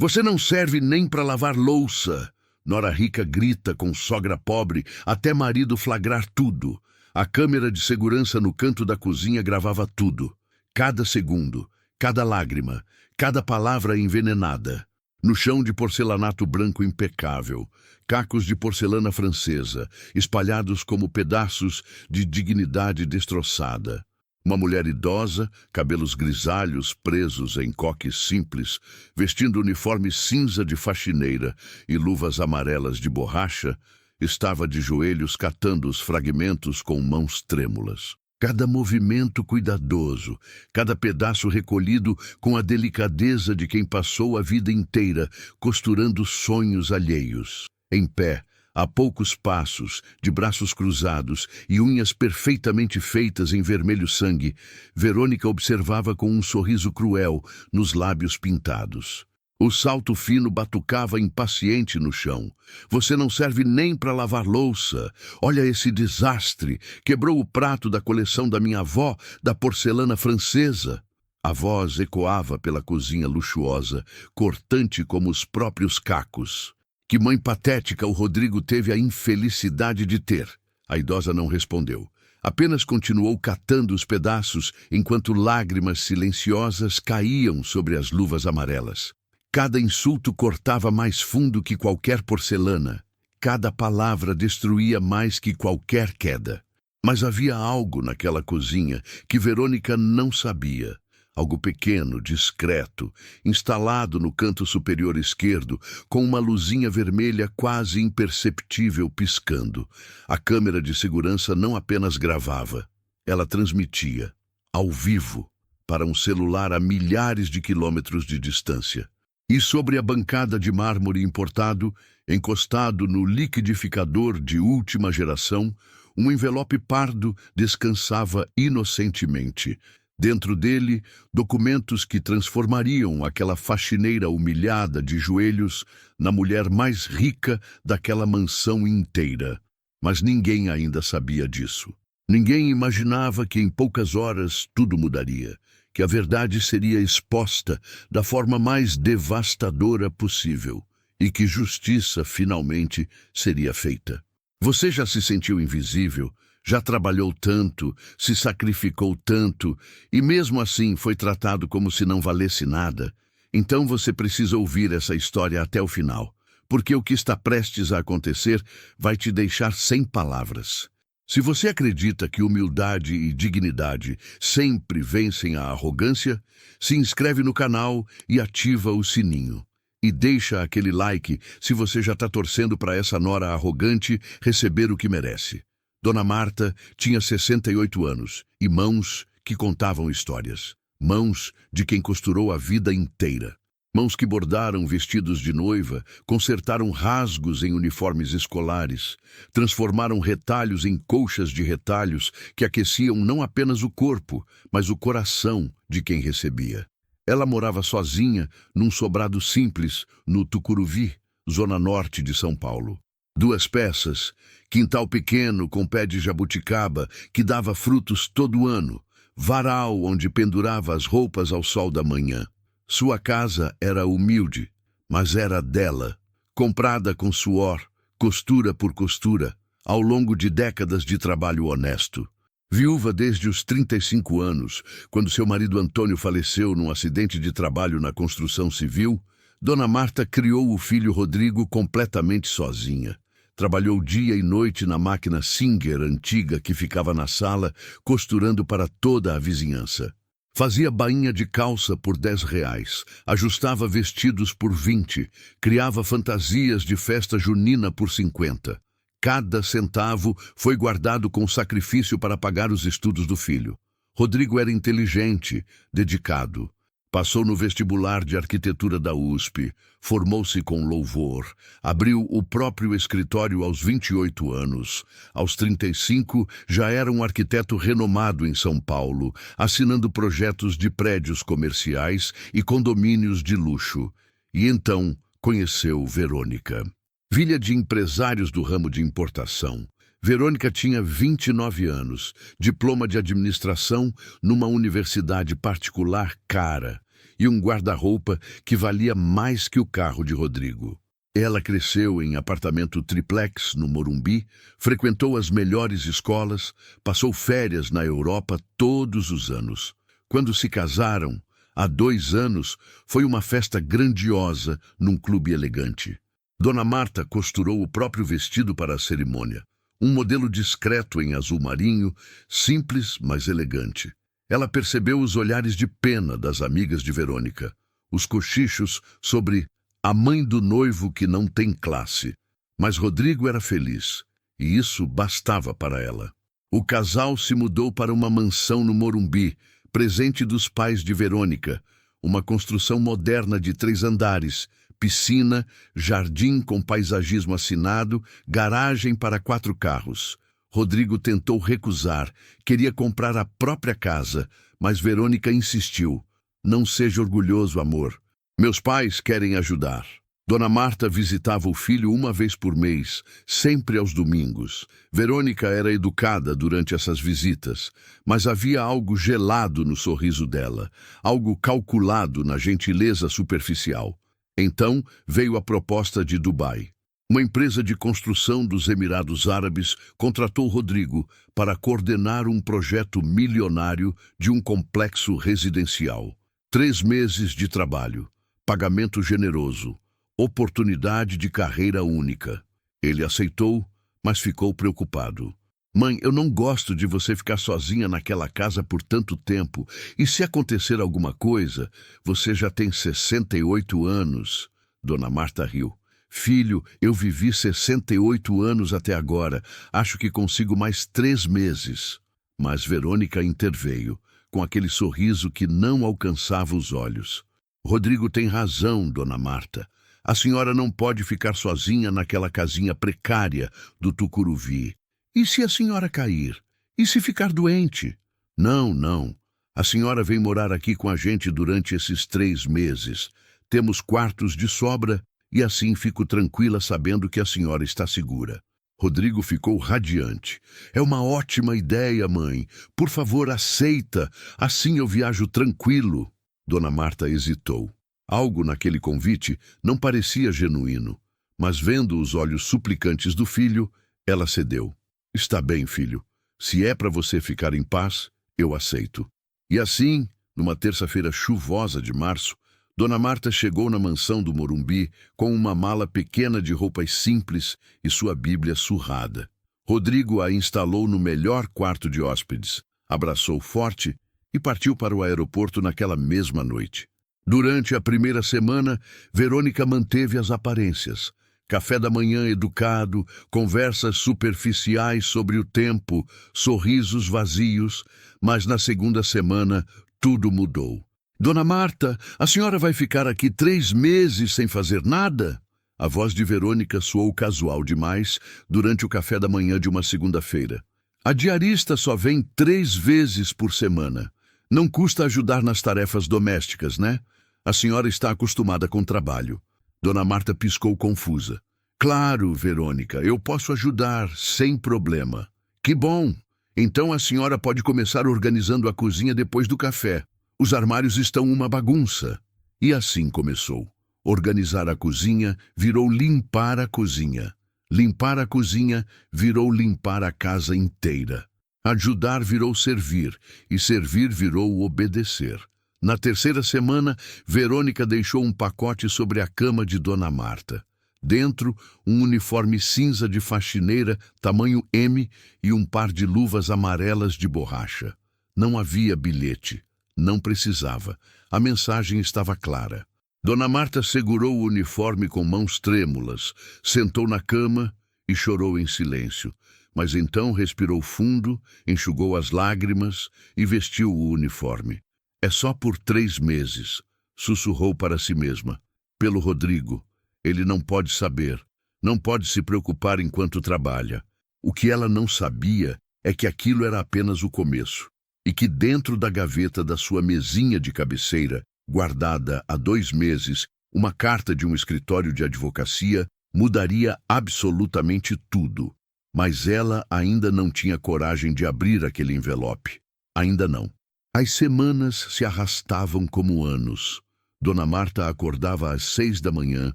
Você não serve nem para lavar louça. Nora rica grita com sogra pobre até marido flagrar tudo. A câmera de segurança no canto da cozinha gravava tudo. Cada segundo, cada lágrima, cada palavra envenenada. No chão de porcelanato branco impecável, cacos de porcelana francesa, espalhados como pedaços de dignidade destroçada. Uma mulher idosa, cabelos grisalhos presos em coques simples, vestindo uniforme cinza de faxineira e luvas amarelas de borracha, estava de joelhos catando os fragmentos com mãos trêmulas. Cada movimento cuidadoso, cada pedaço recolhido com a delicadeza de quem passou a vida inteira costurando sonhos alheios. Em pé, a poucos passos, de braços cruzados e unhas perfeitamente feitas em vermelho sangue, Verônica observava com um sorriso cruel nos lábios pintados. O salto fino batucava impaciente no chão. Você não serve nem para lavar louça. Olha esse desastre. Quebrou o prato da coleção da minha avó, da porcelana francesa. A voz ecoava pela cozinha luxuosa, cortante como os próprios cacos. Que mãe patética o Rodrigo teve a infelicidade de ter. A idosa não respondeu. Apenas continuou catando os pedaços enquanto lágrimas silenciosas caíam sobre as luvas amarelas. Cada insulto cortava mais fundo que qualquer porcelana. Cada palavra destruía mais que qualquer queda. Mas havia algo naquela cozinha que Verônica não sabia. Algo pequeno, discreto, instalado no canto superior esquerdo, com uma luzinha vermelha quase imperceptível piscando. A câmera de segurança não apenas gravava, ela transmitia, ao vivo, para um celular a milhares de quilômetros de distância. E sobre a bancada de mármore importado, encostado no liquidificador de última geração, um envelope pardo descansava inocentemente. Dentro dele, documentos que transformariam aquela faxineira humilhada de joelhos na mulher mais rica daquela mansão inteira. Mas ninguém ainda sabia disso. Ninguém imaginava que em poucas horas tudo mudaria, que a verdade seria exposta da forma mais devastadora possível e que justiça finalmente seria feita. Você já se sentiu invisível? Já trabalhou tanto, se sacrificou tanto e mesmo assim foi tratado como se não valesse nada? Então você precisa ouvir essa história até o final, porque o que está prestes a acontecer vai te deixar sem palavras. Se você acredita que humildade e dignidade sempre vencem a arrogância, se inscreve no canal e ativa o sininho. E deixa aquele like se você já está torcendo para essa nora arrogante receber o que merece. Dona Marta tinha 68 anos e mãos que contavam histórias. Mãos de quem costurou a vida inteira. Mãos que bordaram vestidos de noiva, consertaram rasgos em uniformes escolares, transformaram retalhos em colchas de retalhos que aqueciam não apenas o corpo, mas o coração de quem recebia. Ela morava sozinha num sobrado simples no Tucuruvi, zona norte de São Paulo. 2 peças, quintal pequeno com pé de jabuticaba que dava frutos todo ano, varal onde pendurava as roupas ao sol da manhã. Sua casa era humilde, mas era dela, comprada com suor, costura por costura, ao longo de décadas de trabalho honesto. Viúva desde os 35 anos, quando seu marido Antônio faleceu num acidente de trabalho na construção civil, Dona Marta criou o filho Rodrigo completamente sozinha. Trabalhou dia e noite na máquina Singer antiga que ficava na sala, costurando para toda a vizinhança. Fazia bainha de calça por R$ 10, ajustava vestidos por 20, criava fantasias de festa junina por 50. Cada centavo foi guardado com sacrifício para pagar os estudos do filho. Rodrigo era inteligente, dedicado. Passou no vestibular de arquitetura da USP, formou-se com louvor, abriu o próprio escritório aos 28 anos. Aos 35, já era um arquiteto renomado em São Paulo, assinando projetos de prédios comerciais e condomínios de luxo. E então conheceu Verônica. Filha de empresários do ramo de importação. Verônica tinha 29 anos, diploma de administração numa universidade particular cara e um guarda-roupa que valia mais que o carro de Rodrigo. Ela cresceu em apartamento triplex no Morumbi, frequentou as melhores escolas, passou férias na Europa todos os anos. Quando se casaram, há 2 anos, foi uma festa grandiosa num clube elegante. Dona Marta costurou o próprio vestido para a cerimônia. Um modelo discreto em azul marinho, simples, mas elegante. Ela percebeu os olhares de pena das amigas de Verônica, os cochichos sobre a mãe do noivo que não tem classe. Mas Rodrigo era feliz, e isso bastava para ela. O casal se mudou para uma mansão no Morumbi, presente dos pais de Verônica, uma construção moderna de 3 andares, piscina, jardim com paisagismo assinado, garagem para 4 carros. Rodrigo tentou recusar, queria comprar a própria casa, mas Verônica insistiu. Não seja orgulhoso, amor. Meus pais querem ajudar. Dona Marta visitava o filho uma vez por mês, sempre aos domingos. Verônica era educada durante essas visitas, mas havia algo gelado no sorriso dela, algo calculado na gentileza superficial. Então veio a proposta de Dubai. Uma empresa de construção dos Emirados Árabes contratou Rodrigo para coordenar um projeto milionário de um complexo residencial. 3 meses de trabalho, pagamento generoso, oportunidade de carreira única. Ele aceitou, mas ficou preocupado. Mãe, eu não gosto de você ficar sozinha naquela casa por tanto tempo. E se acontecer alguma coisa, você já tem 68 anos. Dona Marta riu. Filho, eu vivi 68 anos até agora. Acho que consigo mais 3 meses. Mas Verônica interveio, com aquele sorriso que não alcançava os olhos. Rodrigo tem razão, Dona Marta. A senhora não pode ficar sozinha naquela casinha precária do Tucuruvi. E se a senhora cair? E se ficar doente? Não, não. A senhora vem morar aqui com a gente durante esses 3 meses. Temos quartos de sobra e assim fico tranquila sabendo que a senhora está segura. Rodrigo ficou radiante. É uma ótima ideia, mãe. Por favor, aceita. Assim eu viajo tranquilo. Dona Marta hesitou. Algo naquele convite não parecia genuíno, mas vendo os olhos suplicantes do filho, ela cedeu. Está bem, filho. Se é para você ficar em paz, eu aceito. E assim, numa terça-feira chuvosa de março, Dona Marta chegou na mansão do Morumbi com uma mala pequena de roupas simples e sua Bíblia surrada. Rodrigo a instalou no melhor quarto de hóspedes, abraçou forte e partiu para o aeroporto naquela mesma noite. Durante a primeira semana, Verônica manteve as aparências. Café da manhã educado, conversas superficiais sobre o tempo, sorrisos vazios, mas na segunda semana tudo mudou. Dona Marta, a senhora vai ficar aqui 3 meses sem fazer nada? A voz de Verônica soou casual demais durante o café da manhã de uma segunda-feira. A diarista só vem 3 vezes por semana. Não custa ajudar nas tarefas domésticas, né? A senhora está acostumada com trabalho. Dona Marta piscou confusa. Claro, Verônica, eu posso ajudar, sem problema. Que bom! Então a senhora pode começar organizando a cozinha depois do café. Os armários estão uma bagunça. E assim começou. Organizar a cozinha virou limpar a cozinha. Limpar a cozinha virou limpar a casa inteira. Ajudar virou servir, e servir virou obedecer. Na terceira semana, Verônica deixou um pacote sobre a cama de Dona Marta. Dentro, um uniforme cinza de faxineira, tamanho M, e um par de luvas amarelas de borracha. Não havia bilhete. Não precisava. A mensagem estava clara. Dona Marta segurou o uniforme com mãos trêmulas, sentou na cama e chorou em silêncio. Mas então respirou fundo, enxugou as lágrimas e vestiu o uniforme. É só por 3 meses, sussurrou para si mesma. Pelo Rodrigo. Ele não pode saber, não pode se preocupar enquanto trabalha. O que ela não sabia é que aquilo era apenas o começo, e que dentro da gaveta da sua mesinha de cabeceira, guardada há 2 meses, uma carta de um escritório de advocacia mudaria absolutamente tudo. Mas ela ainda não tinha coragem de abrir aquele envelope. Ainda não. As semanas se arrastavam como anos. Dona Marta acordava às 6 da manhã,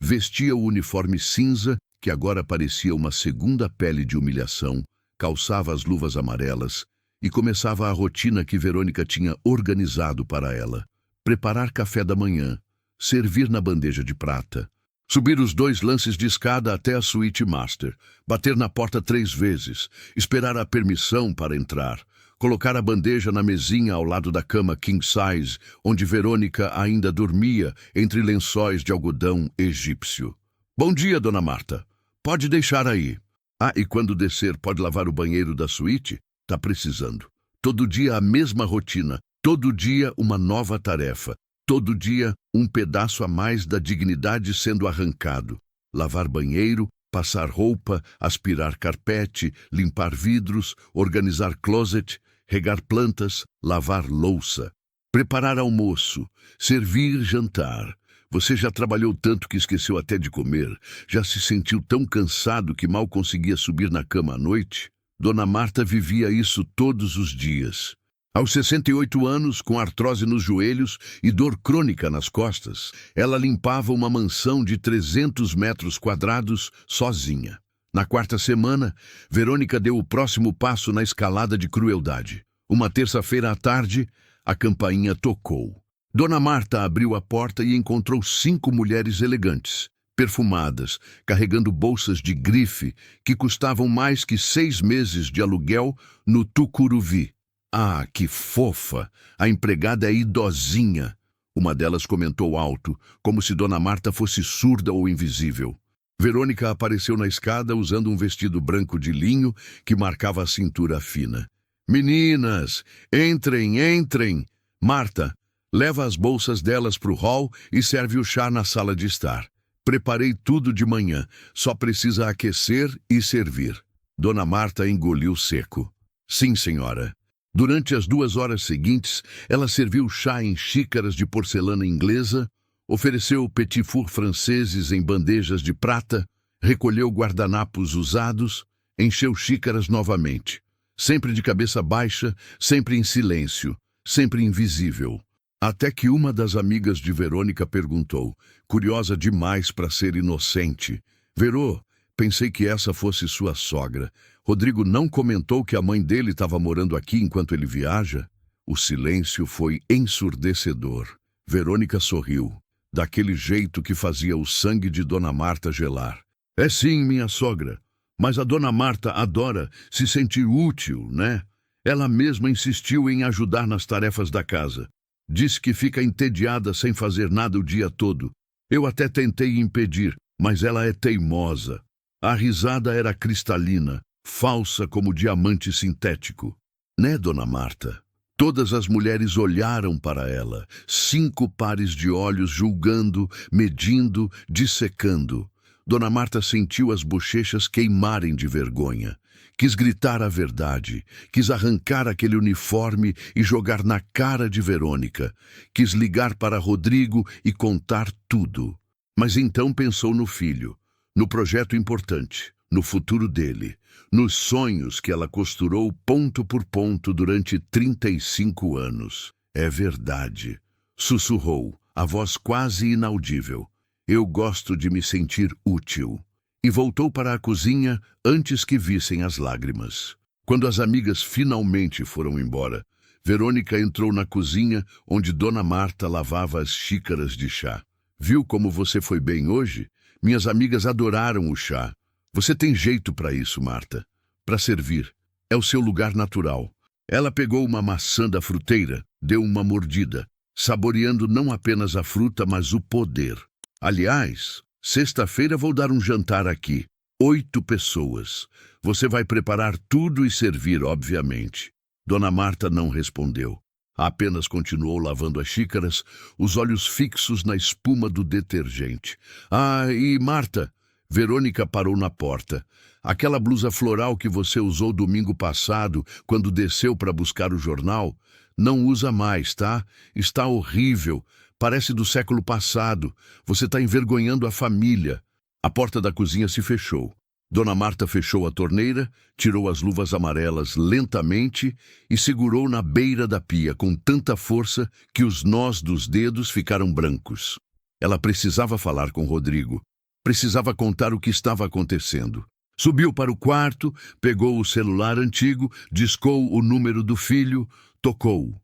vestia o uniforme cinza, que agora parecia uma segunda pele de humilhação, calçava as luvas amarelas e começava a rotina que Verônica tinha organizado para ela. Preparar café da manhã, servir na bandeja de prata, subir os 2 lances de escada até a suíte master, bater na porta 3 vezes, esperar a permissão para entrar, colocar a bandeja na mesinha ao lado da cama king size, onde Verônica ainda dormia entre lençóis de algodão egípcio. Bom dia, Dona Marta. Pode deixar aí. Ah, e quando descer, pode lavar o banheiro da suíte? Tá precisando. Todo dia a mesma rotina, todo dia uma nova tarefa, todo dia um pedaço a mais da dignidade sendo arrancado. Lavar banheiro, passar roupa, aspirar carpete, limpar vidros, organizar closet, regar plantas, lavar louça, preparar almoço, servir jantar. Você já trabalhou tanto que esqueceu até de comer? Já se sentiu tão cansado que mal conseguia subir na cama à noite? Dona Marta vivia isso todos os dias. Aos 68 anos, com artrose nos joelhos e dor crônica nas costas, ela limpava uma mansão de 300 metros quadrados sozinha. Na 4ª semana, Verônica deu o próximo passo na escalada de crueldade. Uma terça-feira à tarde, a campainha tocou. Dona Marta abriu a porta e encontrou 5 mulheres elegantes, perfumadas, carregando bolsas de grife que custavam mais que 6 meses de aluguel no Tucuruvi. Ah, que fofa! A empregada é idosinha. Uma delas comentou alto, como se Dona Marta fosse surda ou invisível. Verônica apareceu na escada usando um vestido branco de linho que marcava a cintura fina. Meninas, entrem, entrem! Marta, leva as bolsas delas para o hall e serve o chá na sala de estar. Preparei tudo de manhã, só precisa aquecer e servir. Dona Marta engoliu seco. Sim, senhora. Durante as 2 horas seguintes, ela serviu chá em xícaras de porcelana inglesa, ofereceu petit four franceses em bandejas de prata, recolheu guardanapos usados, encheu xícaras novamente. Sempre de cabeça baixa, sempre em silêncio, sempre invisível. Até que uma das amigas de Verônica perguntou, curiosa demais para ser inocente: Verô, pensei que essa fosse sua sogra. Rodrigo não comentou que a mãe dele estava morando aqui enquanto ele viaja? O silêncio foi ensurdecedor. Verônica sorriu, daquele jeito que fazia o sangue de Dona Marta gelar. É sim, minha sogra, mas a Dona Marta adora se sentir útil, né? Ela mesma insistiu em ajudar nas tarefas da casa. Disse que fica entediada sem fazer nada o dia todo. Eu até tentei impedir, mas ela é teimosa. A risada era cristalina, falsa como diamante sintético. Né, Dona Marta? Todas as mulheres olharam para ela, 5 pares de olhos julgando, medindo, dissecando. Dona Marta sentiu as bochechas queimarem de vergonha. Quis gritar a verdade, quis arrancar aquele uniforme e jogar na cara de Verônica. Quis ligar para Rodrigo e contar tudo. Mas então pensou no filho, no projeto importante, no futuro dele, nos sonhos que ela costurou ponto por ponto durante 35 anos. É verdade, sussurrou, a voz quase inaudível. Eu gosto de me sentir útil. E voltou para a cozinha antes que vissem as lágrimas. Quando as amigas finalmente foram embora, Verônica entrou na cozinha onde Dona Marta lavava as xícaras de chá. Viu como você foi bem hoje? Minhas amigas adoraram o chá. Você tem jeito para isso, Marta. Para servir. É o seu lugar natural. Ela pegou uma maçã da fruteira, deu uma mordida, saboreando não apenas a fruta, mas o poder. Aliás, sexta-feira vou dar um jantar aqui. 8 pessoas. Você vai preparar tudo e servir, obviamente. Dona Marta não respondeu. Apenas continuou lavando as xícaras, os olhos fixos na espuma do detergente. Ah, e Marta? Verônica parou na porta. Aquela blusa floral que você usou domingo passado, quando desceu para buscar o jornal, não usa mais, tá? Está horrível. Parece do século passado. Você está envergonhando a família. A porta da cozinha se fechou. Dona Marta fechou a torneira, tirou as luvas amarelas lentamente e segurou na beira da pia com tanta força que os nós dos dedos ficaram brancos. Ela precisava falar com Rodrigo. Precisava contar o que estava acontecendo. Subiu para o quarto, pegou o celular antigo, discou o número do filho, tocou.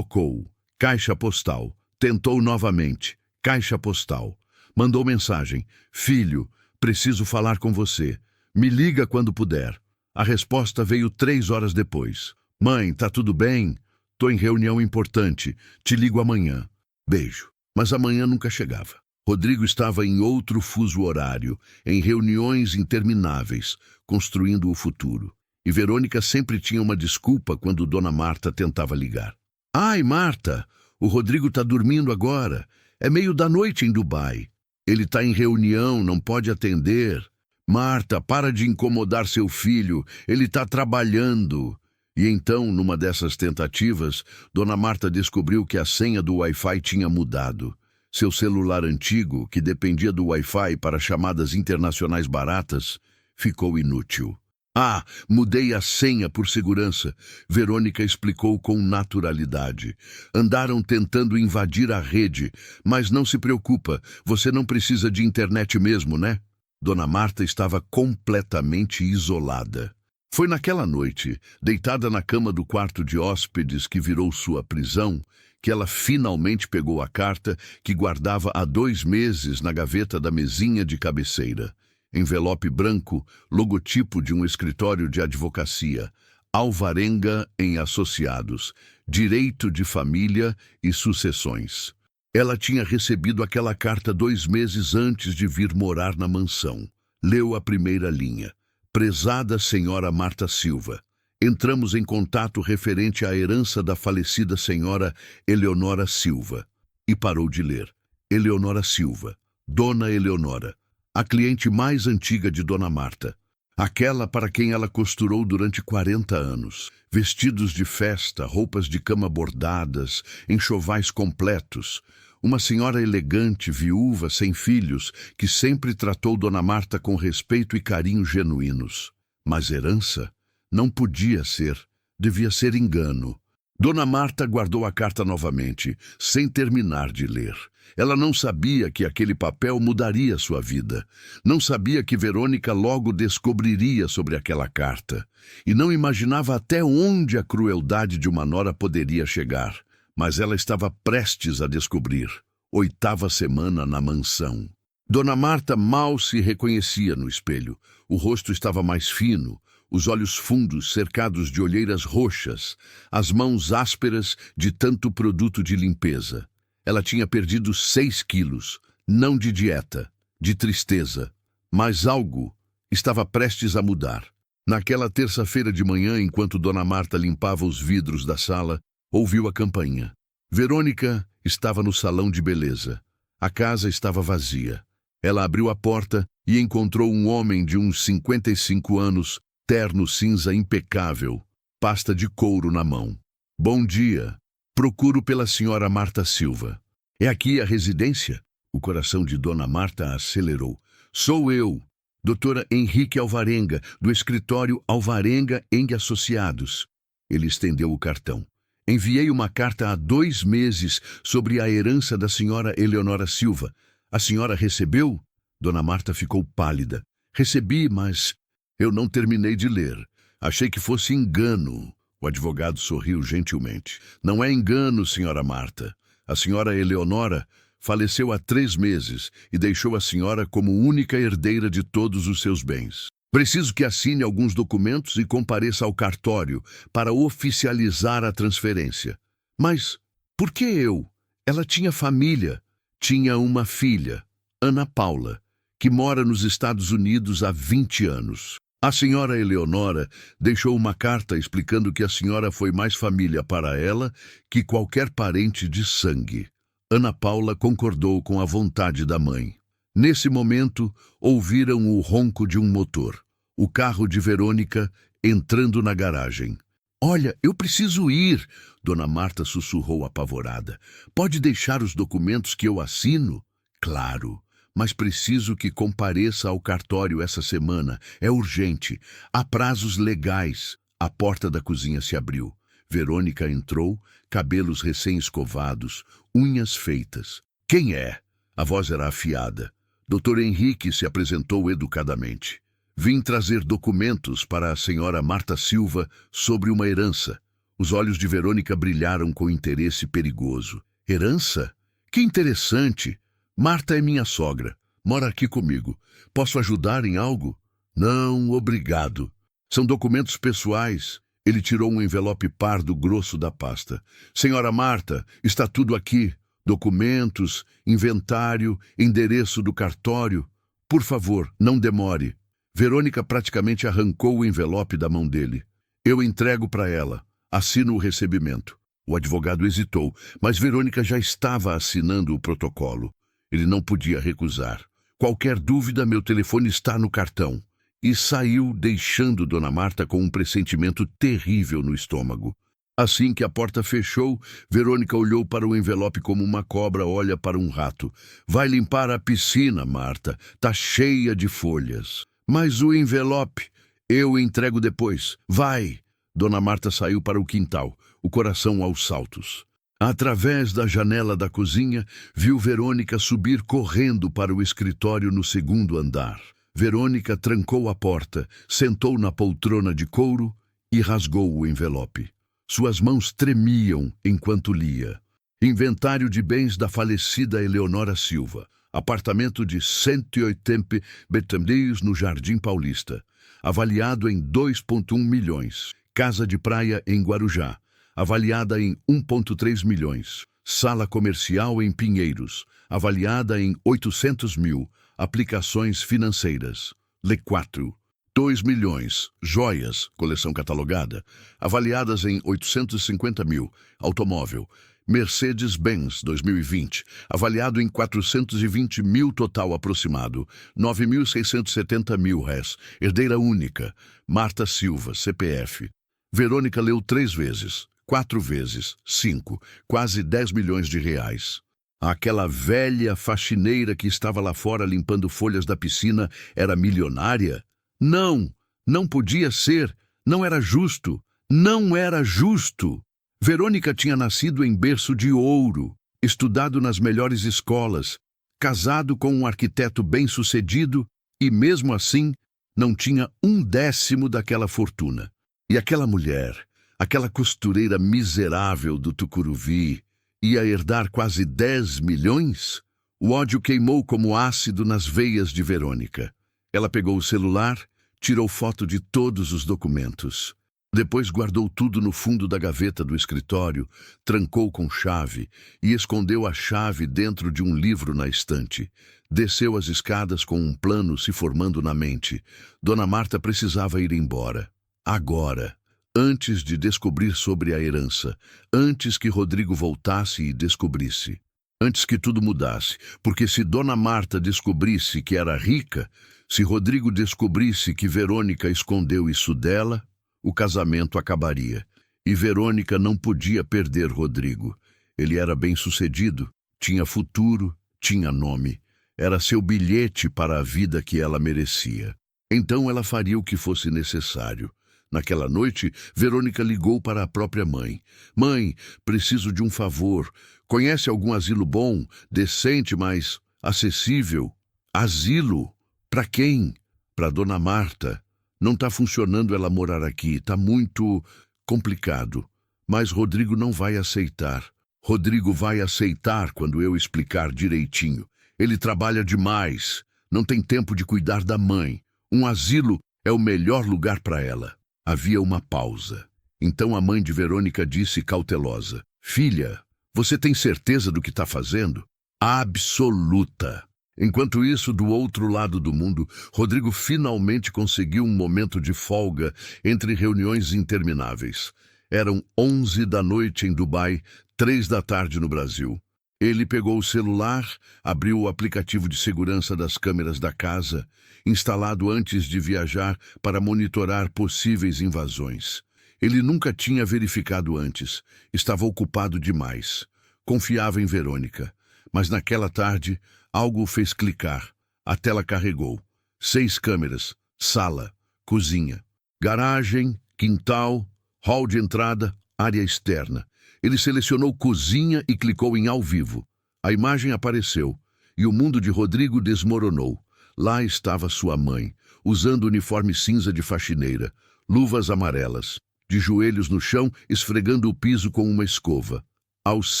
Caixa postal. Tentou novamente. Caixa postal. Mandou mensagem. Filho, preciso falar com você. Me liga quando puder. A resposta veio 3 horas depois. Mãe, tá tudo bem? Tô em reunião importante. Te ligo amanhã. Beijo. Mas amanhã nunca chegava. Rodrigo estava em outro fuso horário, em reuniões intermináveis, construindo o futuro. E Verônica sempre tinha uma desculpa quando Dona Marta tentava ligar. Ai, Marta, o Rodrigo tá dormindo agora. É meio da noite em Dubai. Ele tá em reunião, não pode atender. Marta, para de incomodar seu filho, ele tá trabalhando. E então, numa dessas tentativas, Dona Marta descobriu que a senha do Wi-Fi tinha mudado. Seu celular antigo, que dependia do Wi-Fi para chamadas internacionais baratas, ficou inútil. Ah, mudei a senha por segurança, Verônica explicou com naturalidade. Andaram tentando invadir a rede, mas não se preocupa, você não precisa de internet mesmo, né? Dona Marta estava completamente isolada. Foi naquela noite, deitada na cama do quarto de hóspedes que virou sua prisão, que ela finalmente pegou a carta que guardava há 2 meses na gaveta da mesinha de cabeceira. Envelope branco, logotipo de um escritório de advocacia, Alvarenga em Associados, Direito de Família e Sucessões. Ela tinha recebido aquela carta 2 meses antes de vir morar na mansão. Leu a primeira linha. Prezada senhora Marta Silva, entramos em contato referente à herança da falecida senhora Eleonora Silva. E parou de ler. Eleonora Silva, Dona Eleonora, a cliente mais antiga de Dona Marta. Aquela para quem ela costurou durante 40 anos. Vestidos de festa, roupas de cama bordadas, enxovais completos. Uma senhora elegante, viúva, sem filhos, que sempre tratou Dona Marta com respeito e carinho genuínos. Mas herança? Não podia ser. Devia ser engano. Dona Marta guardou a carta novamente, sem terminar de ler. Ela não sabia que aquele papel mudaria sua vida. Não sabia que Verônica logo descobriria sobre aquela carta. E não imaginava até onde a crueldade de uma nora poderia chegar. Mas ela estava prestes a descobrir. 8ª semana na mansão. Dona Marta mal se reconhecia no espelho. O rosto estava mais fino, os olhos fundos cercados de olheiras roxas, as mãos ásperas de tanto produto de limpeza. Ela tinha perdido 6 quilos, não de dieta, de tristeza. Mas algo estava prestes a mudar. Naquela terça-feira de manhã, enquanto Dona Marta limpava os vidros da sala, ouviu a campainha. Verônica estava no salão de beleza. A casa estava vazia. Ela abriu a porta e encontrou um homem de uns 55 anos, terno cinza impecável, pasta de couro na mão. Bom dia. Procuro pela senhora Marta Silva. É aqui a residência? O coração de Dona Marta acelerou. Sou eu, doutora Henrique Alvarenga, do escritório Alvarenga em Associados. Ele estendeu o cartão. Enviei uma carta há 2 meses sobre a herança da senhora Eleonora Silva. A senhora recebeu? Dona Marta ficou pálida. Recebi, mas eu não terminei de ler. Achei que fosse engano. O advogado sorriu gentilmente. Não é engano, senhora Marta. A senhora Eleonora faleceu há 3 meses e deixou a senhora como única herdeira de todos os seus bens. Preciso que assine alguns documentos e compareça ao cartório para oficializar a transferência. Mas por que eu? Ela tinha família. Tinha uma filha, Ana Paula, que mora nos Estados Unidos há 20 anos. A senhora Eleonora deixou uma carta explicando que a senhora foi mais família para ela que qualquer parente de sangue. Ana Paula concordou com a vontade da mãe. Nesse momento, ouviram o ronco de um motor. O carro de Verônica entrando na garagem. Olha, eu preciso ir, Dona Marta sussurrou apavorada. Pode deixar os documentos que eu assino? Claro, mas preciso que compareça ao cartório essa semana. É urgente. Há prazos legais. A porta da cozinha se abriu. Verônica entrou, cabelos recém-escovados, unhas feitas. Quem é? A voz era afiada. Dr. Henrique se apresentou educadamente. Vim trazer documentos para a senhora Marta Silva sobre uma herança. Os olhos de Verônica brilharam com interesse perigoso. Herança? Que interessante! Marta é minha sogra. Mora aqui comigo. Posso ajudar em algo? Não, obrigado. São documentos pessoais. Ele tirou um envelope pardo grosso da pasta. Senhora Marta, está tudo aqui. Documentos, inventário, endereço do cartório. Por favor, não demore. Verônica praticamente arrancou o envelope da mão dele. Eu entrego para ela. Assino o recebimento. O advogado hesitou, mas Verônica já estava assinando o protocolo. Ele não podia recusar. Qualquer dúvida, meu telefone está no cartão. E saiu, deixando Dona Marta com um pressentimento terrível no estômago. Assim que a porta fechou, Verônica olhou para o envelope como uma cobra olha para um rato. Vai limpar a piscina, Marta. Tá cheia de folhas. Mas o envelope, eu entrego depois. Vai! Dona Marta saiu para o quintal, o coração aos saltos. Através da janela da cozinha, viu Verônica subir correndo para o escritório no segundo andar. Verônica trancou a porta, sentou na poltrona de couro e rasgou o envelope. Suas mãos tremiam enquanto lia. Inventário de bens da falecida Eleonora Silva. Apartamento de 180 Betambeios no Jardim Paulista. Avaliado em 2,1 milhões. Casa de praia em Guarujá. Avaliada em 1,3 milhões. Sala comercial em Pinheiros. Avaliada em 800 mil. Aplicações financeiras. L4. 2 milhões. Joias, coleção catalogada. Avaliadas em 850 mil. Automóvel. Mercedes-Benz 2020, avaliado em 420 mil total aproximado, 9.670 mil res, herdeira única, Marta Silva, CPF. Verônica leu 3 vezes, 4 vezes, 5, quase 10 milhões de reais. Aquela velha faxineira que estava lá fora limpando folhas da piscina era milionária? Não, não podia ser, não era justo, não era justo. Verônica tinha nascido em berço de ouro, estudado nas melhores escolas, casado com um arquiteto bem-sucedido e, mesmo assim, não tinha 1/10 daquela fortuna. E aquela mulher, aquela costureira miserável do Tucuruvi, ia herdar quase 10 milhões? O ódio queimou como ácido nas veias de Verônica. Ela pegou o celular, tirou foto de todos os documentos. Depois guardou tudo no fundo da gaveta do escritório, trancou com chave e escondeu a chave dentro de um livro na estante. Desceu as escadas com um plano se formando na mente. Dona Marta precisava ir embora. Agora, antes de descobrir sobre a herança, antes que Rodrigo voltasse e descobrisse. Antes que tudo mudasse, porque se Dona Marta descobrisse que era rica, se Rodrigo descobrisse que Verônica escondeu isso dela, o casamento acabaria. E Verônica não podia perder Rodrigo. Ele era bem-sucedido, tinha futuro, tinha nome. Era seu bilhete para a vida que ela merecia. Então ela faria o que fosse necessário. Naquela noite, Verônica ligou para a própria mãe. Mãe, preciso de um favor. Conhece algum asilo bom, decente, mas acessível? Asilo? Para quem? Para Dona Marta. Não está funcionando ela morar aqui, está muito complicado. Mas Rodrigo não vai aceitar. Rodrigo vai aceitar quando eu explicar direitinho. Ele trabalha demais, não tem tempo de cuidar da mãe. Um asilo é o melhor lugar para ela. Havia uma pausa. Então a mãe de Verônica disse cautelosa: Filha, você tem certeza do que está fazendo? Absoluta. Enquanto isso, do outro lado do mundo, Rodrigo finalmente conseguiu um momento de folga entre reuniões intermináveis. Eram 11 da noite em Dubai, 3 da tarde no Brasil. Ele pegou o celular, abriu o aplicativo de segurança das câmeras da casa, instalado antes de viajar para monitorar possíveis invasões. Ele nunca tinha verificado antes. Estava ocupado demais. Confiava em Verônica. Mas naquela tarde, Algo o fez clicar. A tela carregou. 6 câmeras, sala, cozinha, garagem, quintal, hall de entrada, área externa. Ele selecionou cozinha e clicou em ao vivo. A imagem apareceu e o mundo de Rodrigo desmoronou. Lá estava sua mãe, usando uniforme cinza de faxineira, luvas amarelas, de joelhos no chão, esfregando o piso com uma escova. Aos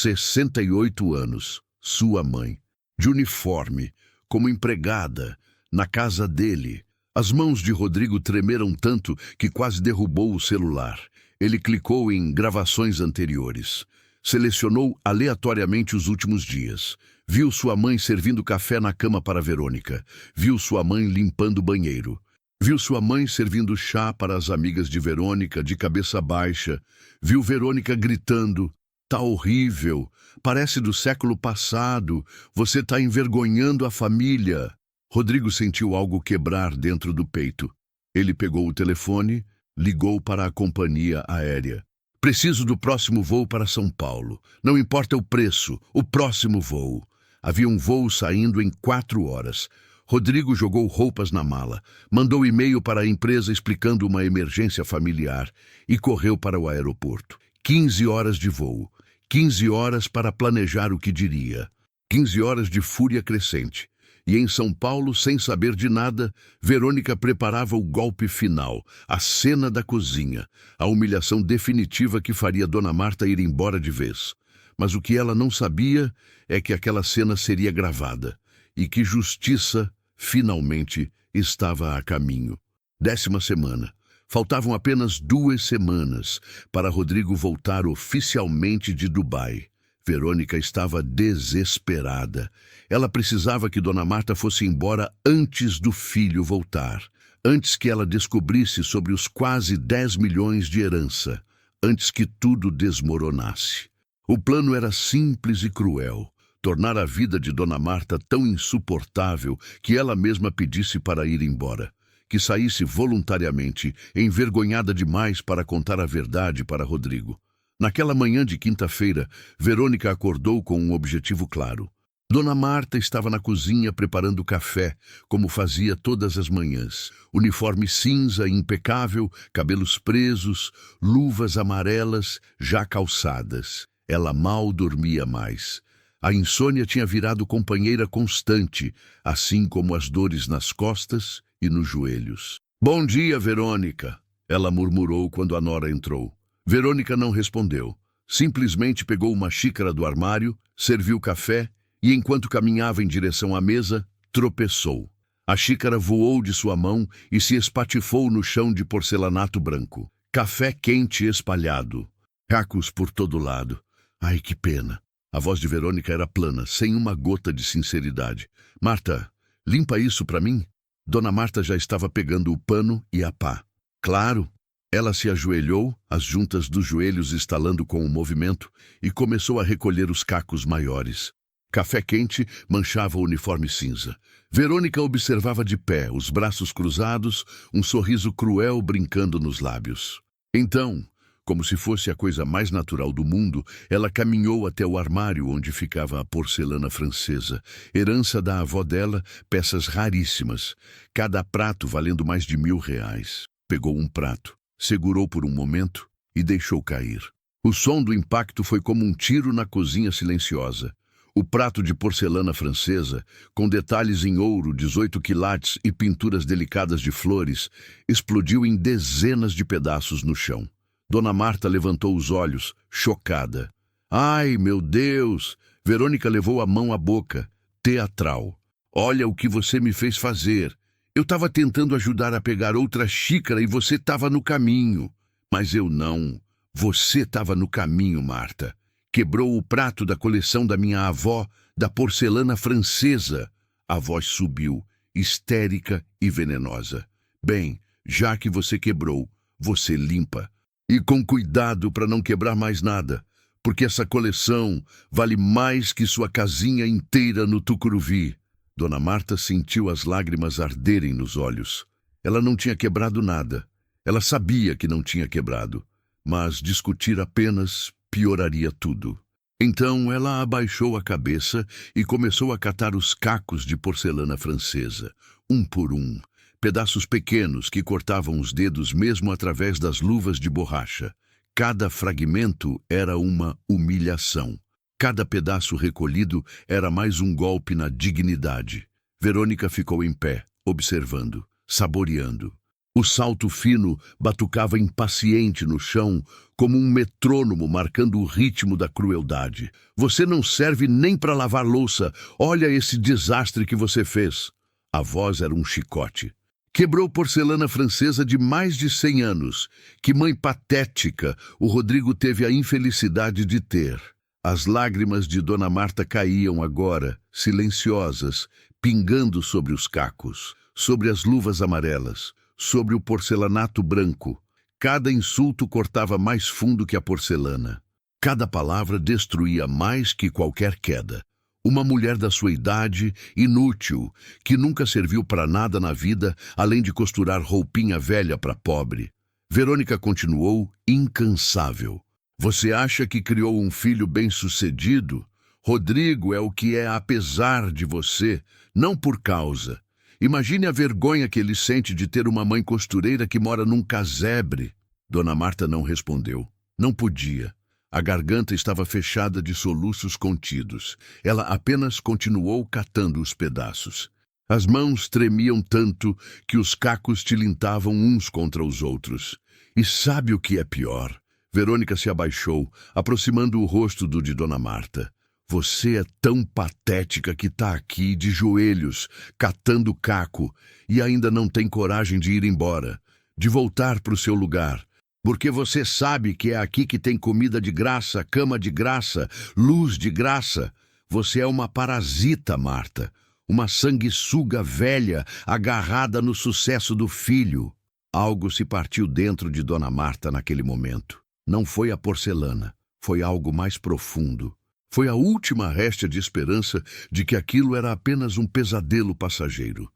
68 anos, sua mãe, de uniforme, como empregada, na casa dele. As mãos de Rodrigo tremeram tanto que quase derrubou o celular. Ele clicou em gravações anteriores. Selecionou aleatoriamente os últimos dias. Viu sua mãe servindo café na cama para Verônica. Viu sua mãe limpando o banheiro. Viu sua mãe servindo chá para as amigas de Verônica, de cabeça baixa. Viu Verônica gritando: "Tá horrível, parece do século passado, você tá envergonhando a família." Rodrigo sentiu algo quebrar dentro do peito. Ele pegou o telefone, ligou para a companhia aérea. "Preciso do próximo voo para São Paulo. Não importa o preço, o próximo voo." Havia um voo saindo em 4 horas. Rodrigo jogou roupas na mala, mandou e-mail para a empresa explicando uma emergência familiar e correu para o aeroporto. 15 horas de voo. 15 horas para planejar o que diria. 15 horas de fúria crescente. E em São Paulo, sem saber de nada, Verônica preparava o golpe final, a cena da cozinha, a humilhação definitiva que faria Dona Marta ir embora de vez. Mas o que ela não sabia é que aquela cena seria gravada e que justiça, finalmente, estava a caminho. 10ª semana. Faltavam apenas 2 semanas para Rodrigo voltar oficialmente de Dubai. Verônica estava desesperada. Ela precisava que Dona Marta fosse embora antes do filho voltar, antes que ela descobrisse sobre os quase 10 milhões de herança, antes que tudo desmoronasse. O plano era simples e cruel: tornar a vida de Dona Marta tão insuportável que ela mesma pedisse para ir embora, que saísse voluntariamente, envergonhada demais para contar a verdade para Rodrigo. Naquela manhã de quinta-feira, Verônica acordou com um objetivo claro. Dona Marta estava na cozinha preparando café, como fazia todas as manhãs. Uniforme cinza impecável, cabelos presos, luvas amarelas já calçadas. Ela mal dormia mais. A insônia tinha virado companheira constante, assim como as dores nas costas e nos joelhos. "Bom dia, Verônica," ela murmurou quando a nora entrou. Verônica não respondeu. Simplesmente pegou uma xícara do armário, serviu café e, enquanto caminhava em direção à mesa, tropeçou. A xícara voou de sua mão e se espatifou no chão de porcelanato branco. Café quente espalhado. Cacos por todo lado. Ai, que pena. A voz de Verônica era plana, sem uma gota de sinceridade. "Marta, limpa isso para mim?" Dona Marta já estava pegando o pano e a pá. "Claro." Ela se ajoelhou, as juntas dos joelhos estalando com o movimento, e começou a recolher os cacos maiores. Café quente manchava o uniforme cinza. Verônica observava de pé, os braços cruzados, um sorriso cruel brincando nos lábios. Então, como se fosse a coisa mais natural do mundo, ela caminhou até o armário onde ficava a porcelana francesa, herança da avó dela, peças raríssimas, cada prato valendo mais de R$1.000. Pegou um prato, segurou por um momento e deixou cair. O som do impacto foi como um tiro na cozinha silenciosa. O prato de porcelana francesa, com detalhes em ouro, 18 quilates e pinturas delicadas de flores, explodiu em dezenas de pedaços no chão. Dona Marta levantou os olhos, chocada. "Ai, meu Deus!" Verônica levou a mão à boca, teatral. "Olha o que você me fez fazer. Eu estava tentando ajudar a pegar outra xícara e você estava no caminho." "Mas eu não. Você estava no caminho, Marta. Quebrou o prato da coleção da minha avó, da porcelana francesa." A voz subiu, histérica e venenosa. "Bem, já que você quebrou, você limpa. E com cuidado para não quebrar mais nada, porque essa coleção vale mais que sua casinha inteira no Tucuruvi." Dona Marta sentiu as lágrimas arderem nos olhos. Ela não tinha quebrado nada. Ela sabia que não tinha quebrado, mas discutir apenas pioraria tudo. Então ela abaixou a cabeça e começou a catar os cacos de porcelana francesa, um por um, pedaços pequenos que cortavam os dedos mesmo através das luvas de borracha. Cada fragmento era uma humilhação. Cada pedaço recolhido era mais um golpe na dignidade. Verônica ficou em pé, observando, saboreando. O salto fino batucava impaciente no chão, como um metrônomo marcando o ritmo da crueldade. Você não serve nem para lavar louça. Olha esse desastre que você fez. A voz era um chicote. Quebrou porcelana francesa de mais de 100 anos. Que mãe patética o Rodrigo teve a infelicidade de ter. As lágrimas de Dona Marta caíam agora, silenciosas, pingando sobre os cacos, sobre as luvas amarelas, sobre o porcelanato branco. Cada insulto cortava mais fundo que a porcelana. Cada palavra destruía mais que qualquer queda. Uma mulher da sua idade, inútil, que nunca serviu para nada na vida, além de costurar roupinha velha para pobre. Verônica continuou, incansável. Você acha que criou um filho bem-sucedido? Rodrigo é o que é apesar de você, não por causa. Imagine a vergonha que ele sente de ter uma mãe costureira que mora num casebre. Dona Marta não respondeu. Não podia. A garganta estava fechada de soluços contidos. Ela apenas continuou catando os pedaços. As mãos tremiam tanto que os cacos tilintavam uns contra os outros. E sabe o que é pior? Verônica se abaixou, aproximando o rosto do de Dona Marta. Você é tão patética que está aqui de joelhos, catando caco, e ainda não tem coragem de ir embora, de voltar para o seu lugar. Porque você sabe que é aqui que tem comida de graça, cama de graça, luz de graça. Você é uma parasita, Marta. Uma sanguessuga velha, agarrada no sucesso do filho. Algo se partiu dentro de Dona Marta naquele momento. Não foi a porcelana, foi algo mais profundo. Foi a última réstia de esperança de que aquilo era apenas um pesadelo passageiro.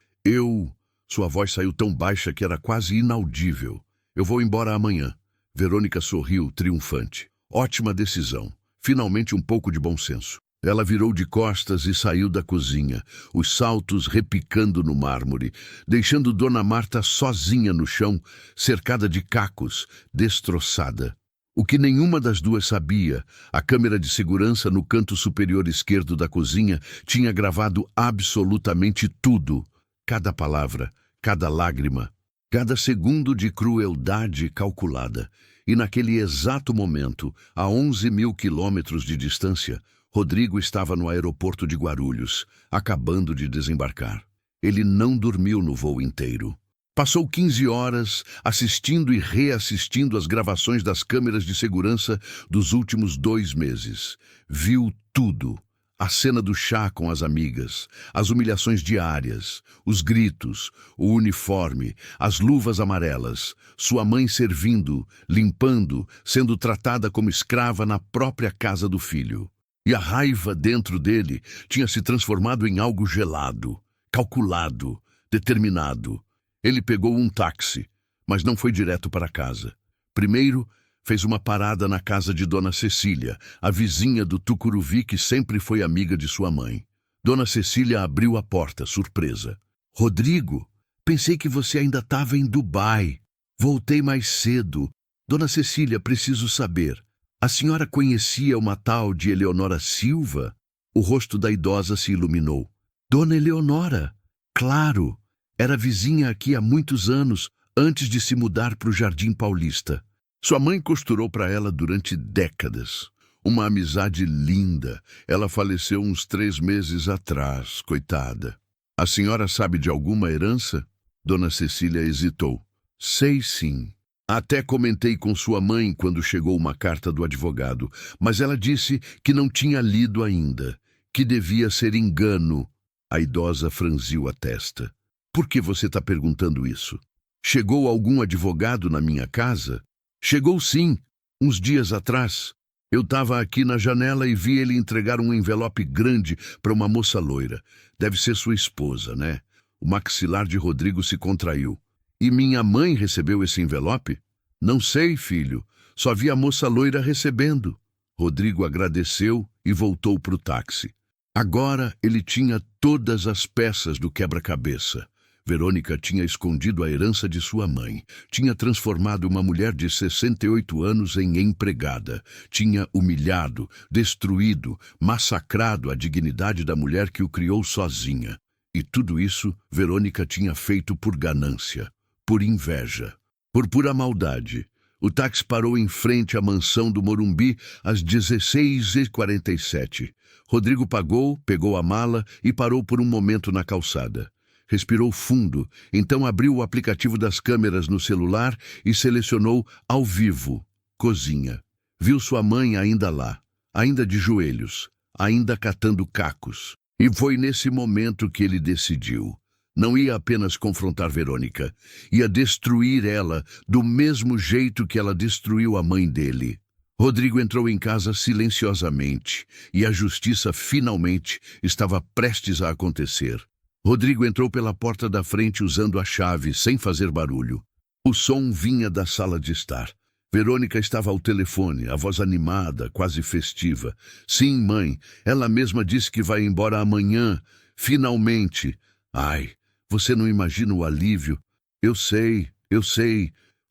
Sua voz saiu tão baixa que era quase inaudível. Eu vou embora amanhã. Verônica sorriu, triunfante. Ótima decisão. Finalmente um pouco de bom senso. Ela virou de costas e saiu da cozinha, os saltos repicando no mármore, deixando Dona Marta sozinha no chão, cercada de cacos, destroçada. O que nenhuma das duas sabia, a câmera de segurança no canto superior esquerdo da cozinha tinha gravado absolutamente tudo. Cada palavra, cada lágrima, cada segundo de crueldade calculada. E naquele exato momento, a 11.000 quilômetros de distância, Rodrigo estava no aeroporto de Guarulhos, acabando de desembarcar. Ele não dormiu no voo inteiro. Passou 15 horas assistindo e reassistindo as gravações das câmeras de segurança dos últimos 2 meses. Viu tudo. A cena do chá com as amigas, as humilhações diárias, os gritos, o uniforme, as luvas amarelas, sua mãe servindo, limpando, sendo tratada como escrava na própria casa do filho. E a raiva dentro dele tinha se transformado em algo gelado, calculado, determinado. Ele pegou um táxi, mas não foi direto para casa. Primeiro, fez uma parada na casa de Dona Cecília, a vizinha do Tucuruvi que sempre foi amiga de sua mãe. Dona Cecília abriu a porta, surpresa. Rodrigo, pensei que você ainda estava em Dubai. Voltei mais cedo. Dona Cecília, preciso saber. A senhora conhecia uma tal de Eleonora Silva? O rosto da idosa se iluminou. Dona Eleonora? Claro. Era vizinha aqui há muitos anos, antes de se mudar para o Jardim Paulista. Sua mãe costurou para ela durante décadas. Uma amizade linda. Ela faleceu uns 3 meses atrás, coitada. A senhora sabe de alguma herança? Dona Cecília hesitou. Sei sim. Até comentei com sua mãe quando chegou uma carta do advogado, mas ela disse que não tinha lido ainda, que devia ser engano. A idosa franziu a testa. Por que você está perguntando isso? Chegou algum advogado na minha casa? Chegou sim, uns dias atrás. Eu estava aqui na janela e vi ele entregar um envelope grande para uma moça loira. Deve ser sua esposa, né? O maxilar de Rodrigo se contraiu. E minha mãe recebeu esse envelope? Não sei, filho. Só vi a moça loira recebendo. Rodrigo agradeceu e voltou para o táxi. Agora ele tinha todas as peças do quebra-cabeça. Verônica tinha escondido a herança de sua mãe, tinha transformado uma mulher de 68 anos em empregada, tinha humilhado, destruído, massacrado a dignidade da mulher que o criou sozinha. E tudo isso Verônica tinha feito por ganância, por inveja, por pura maldade. O táxi parou em frente à mansão do Morumbi às 16h47. Rodrigo pagou, pegou a mala e parou por um momento na calçada. Respirou fundo, então abriu o aplicativo das câmeras no celular e selecionou ao vivo, cozinha. Viu sua mãe ainda lá, ainda de joelhos, ainda catando cacos. E foi nesse momento que ele decidiu. Não ia apenas confrontar Verônica, ia destruir ela do mesmo jeito que ela destruiu a mãe dele. Rodrigo entrou em casa silenciosamente e a justiça finalmente estava prestes a acontecer. Rodrigo entrou pela porta da frente usando a chave, sem fazer barulho. O som vinha da sala de estar. Verônica estava ao telefone, a voz animada, quase festiva. Sim, mãe, ela mesma disse que vai embora amanhã. Finalmente. Ai, você não imagina o alívio. Eu sei.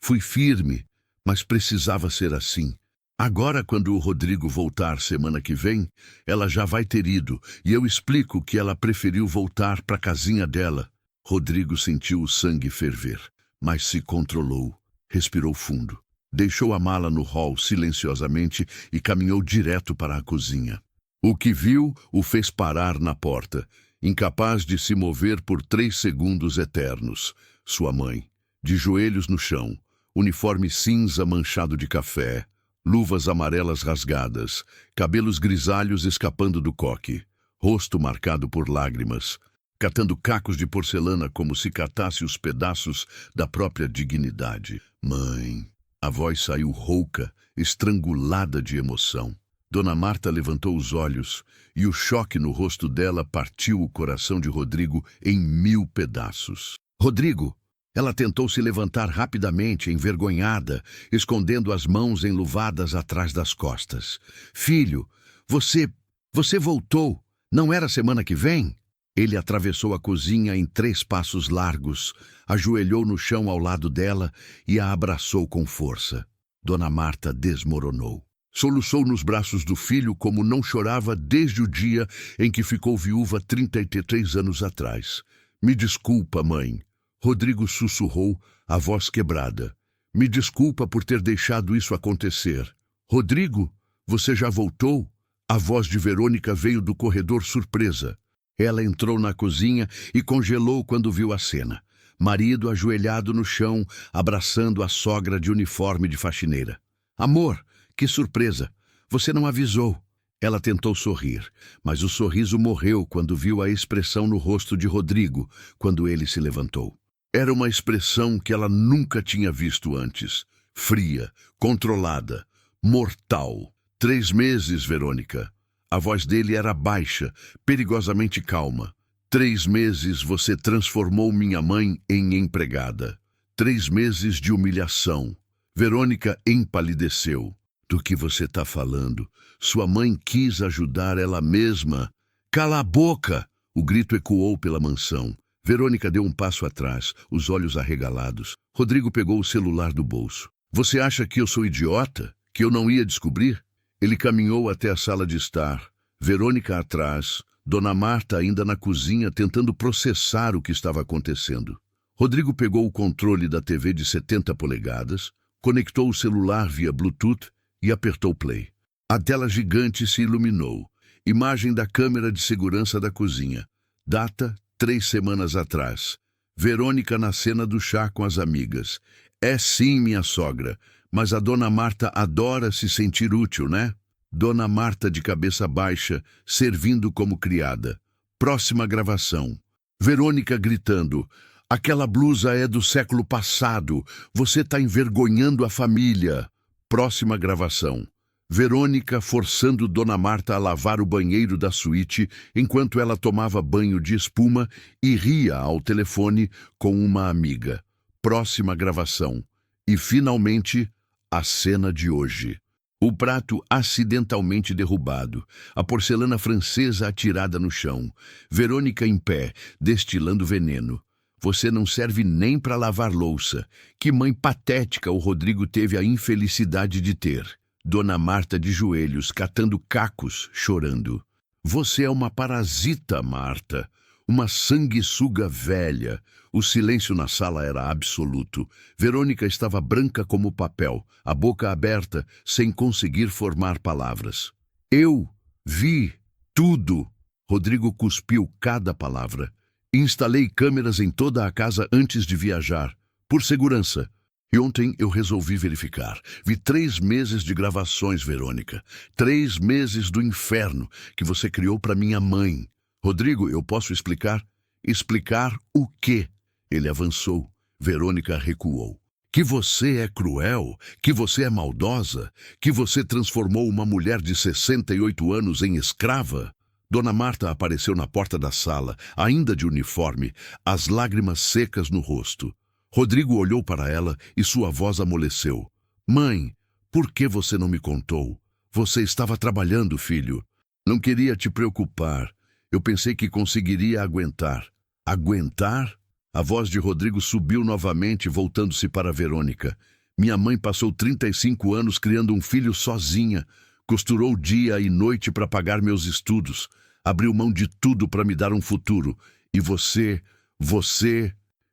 Fui firme, mas precisava ser assim. Agora, quando o Rodrigo voltar semana que vem, ela já vai ter ido, e eu explico que ela preferiu voltar para a casinha dela. Rodrigo sentiu o sangue ferver, mas se controlou, respirou fundo. Deixou a mala no hall silenciosamente e caminhou direto para a cozinha. O que viu o fez parar na porta, incapaz de se mover por 3 segundos eternos. Sua mãe, de joelhos no chão, uniforme cinza manchado de café, luvas amarelas rasgadas, cabelos grisalhos escapando do coque, rosto marcado por lágrimas, catando cacos de porcelana como se catasse os pedaços da própria dignidade. Mãe! A voz saiu rouca, estrangulada de emoção. Dona Marta levantou os olhos e o choque no rosto dela partiu o coração de Rodrigo em 1000 pedaços. Rodrigo! Ela tentou se levantar rapidamente, envergonhada, escondendo as mãos enluvadas atrás das costas. Filho, você voltou. Não era semana que vem? Ele atravessou a cozinha em 3 passos largos, ajoelhou no chão ao lado dela e a abraçou com força. Dona Marta desmoronou. Soluçou nos braços do filho como não chorava desde o dia em que ficou viúva 33 anos atrás. Me desculpa, mãe. Rodrigo sussurrou, a voz quebrada. Me desculpa por ter deixado isso acontecer. Rodrigo, você já voltou? A voz de Verônica veio do corredor surpresa. Ela entrou na cozinha e congelou quando viu a cena. Marido ajoelhado no chão, abraçando a sogra de uniforme de faxineira. Amor, que surpresa! Você não avisou. Ela tentou sorrir, mas o sorriso morreu quando viu a expressão no rosto de Rodrigo, quando ele se levantou. Era uma expressão que ela nunca tinha visto antes. Fria, controlada, mortal. 3 meses, Verônica. A voz dele era baixa, perigosamente calma. 3 meses você transformou minha mãe em empregada. 3 meses de humilhação. Verônica empalideceu. Do que você está falando? Sua mãe quis ajudar ela mesma. Cala a boca! O grito ecoou pela mansão. Verônica deu um passo atrás, os olhos arregalados. Rodrigo pegou o celular do bolso. Você acha que eu sou idiota? Que eu não ia descobrir? Ele caminhou até a sala de estar. Verônica atrás, Dona Marta ainda na cozinha tentando processar o que estava acontecendo. Rodrigo pegou o controle da TV de 70 polegadas, conectou o celular via Bluetooth e apertou play. A tela gigante se iluminou. Imagem da câmera de segurança da cozinha. Data: 3 semanas atrás. Verônica na cena do chá com as amigas. É sim, minha sogra, mas a Dona Marta adora se sentir útil, né? Dona Marta de cabeça baixa, servindo como criada. Próxima gravação. Verônica gritando. Aquela blusa é do século passado. Você está envergonhando a família. Próxima gravação. Verônica forçando Dona Marta a lavar o banheiro da suíte enquanto ela tomava banho de espuma e ria ao telefone com uma amiga. Próxima gravação. E, finalmente, a cena de hoje. O prato acidentalmente derrubado, a porcelana francesa atirada no chão, Verônica em pé, destilando veneno. Você não serve nem para lavar louça. Que mãe patética o Rodrigo teve a infelicidade de ter. Dona Marta de joelhos, catando cacos, chorando. Você é uma parasita, Marta. Uma sanguessuga velha. O silêncio na sala era absoluto. Verônica estava branca como papel, a boca aberta, sem conseguir formar palavras. Eu vi tudo. Rodrigo cuspiu cada palavra. Instalei câmeras em toda a casa antes de viajar, por segurança. E ontem eu resolvi verificar. Vi 3 meses de gravações, Verônica. 3 meses do inferno que você criou para minha mãe. Rodrigo, eu posso explicar? Explicar o quê? Ele avançou. Verônica recuou. Que você é cruel, que você é maldosa, que você transformou uma mulher de 68 anos em escrava. Dona Marta apareceu na porta da sala, ainda de uniforme, as lágrimas secas no rosto. Rodrigo olhou para ela e sua voz amoleceu. Mãe, por que você não me contou? Você estava trabalhando, filho. Não queria te preocupar. Eu pensei que conseguiria aguentar. Aguentar? A voz de Rodrigo subiu novamente, voltando-se para Verônica. Minha mãe passou 35 anos criando um filho sozinha. Costurou dia e noite para pagar meus estudos. Abriu mão de tudo para me dar um futuro. E você...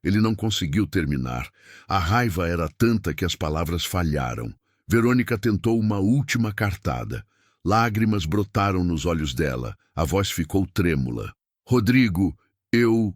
Ele não conseguiu terminar. A raiva era tanta que as palavras falharam. Verônica tentou uma última cartada. Lágrimas brotaram nos olhos dela. A voz ficou trêmula. Rodrigo, eu